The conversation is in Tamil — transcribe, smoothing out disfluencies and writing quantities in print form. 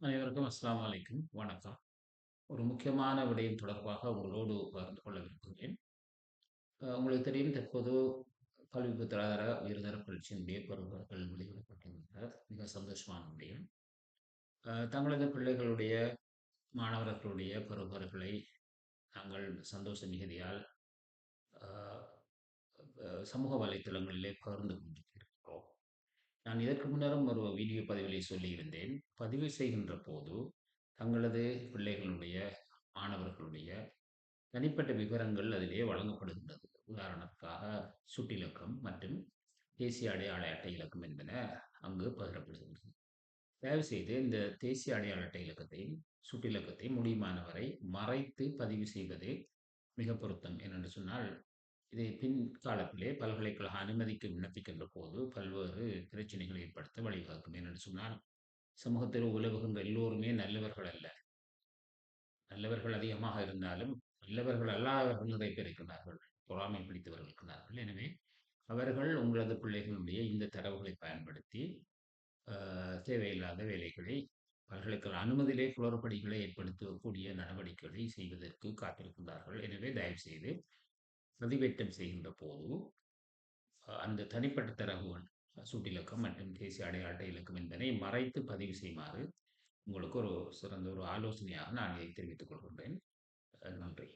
அனைவருக்கும் அஸ்ஸலாமு அலைக்கும். வணக்கம். ஒரு முக்கியமான விடயம் தொடர்பாக உங்களோடு பகிர்ந்து கொள்ள விரும்புகிறேன். உங்களுக்கு தெரியும் தற்போது கல்வி பொருளாதார உயர்தர பரீட்சையினுடைய பெறுபேறுகள் வெளியிடப்பட்டுள்ளன. மிக சந்தோஷமான விடயம். தங்களது பிள்ளைகளுடைய, மாணவர்களுடைய பெறுபேறுகளை நாங்கள் சந்தோஷ மிகுதியால் அ சமூக வலைத்தளங்களிலே பகிர்ந்து கொண்டிருக்கிறோம். நான் இதற்கு முன்னரும் ஒரு வீடியோ பதிவிலே சொல்லியிருந்தேன். பதிவு செய்கின்ற போது தங்களது பிள்ளைகளுடைய, மாணவர்களுடைய தனிப்பட்ட விவரங்கள் அதிலே வழங்கப்படுகின்றது. உதாரணத்துக்காக சுட்டிலக்கம் மற்றும் தேசிய அடையாள அட்டை இலக்கம் என்பன அங்கு பகிரப்படுகின்றது. தயவுசெய்து இந்த தேசிய அடையாள அட்டை இலக்கத்தையும், சுட்டிலக்கத்தையும் முடியுமானவரை மறைத்து பதிவு செய்வது மிக பொருத்தம். ஏனென்று சொன்னால், இது பின்காலத்திலே பல்கலைக்கழக அனுமதிக்கு விண்ணப்பிக்கின்ற போது பல்வேறு பிரச்சனைகளை ஏற்படுத்த வழிவகுக்கும். ஏனென்று சொன்னால், சமூகத்தில் உலவுகின்ற எல்லோருமே நல்லவர்கள் அல்ல. நல்லவர்கள் அதிகமாக இருந்தாலும், நல்லவர்கள் அல்லாதவர்கள் நிறைய பேர் இருக்கிறார்கள். பொறாமை பிடித்தவர்கள் இருக்கிறார்கள். எனவே, அவர்கள் உங்களது பிள்ளைகளுடைய இந்த தரவுகளை பயன்படுத்தி, தேவையில்லாத வேலைகளை பல்கலைக்கழக அனுமதியிலே குளறுபடிகளை ஏற்படுத்தக்கூடிய நடவடிக்கைகளை செய்வதற்கு காத்திருக்கின்றார்கள். எனவே, தயவு செய்து பதிவேற்றம் செய்கின்ற போது, அந்த தனிப்பட்ட தரவுகள், சுட்டிலக்கம் மற்றும் தேசிய அடையாள அட்டை இலக்கம் என்பதை மறைத்து பதிவு செய்யுமாறு உங்களுக்கு ஒரு சிறந்த ஒரு ஆலோசனையாக நான் இதை தெரிவித்துக் கொள்கின்றேன். நன்றி.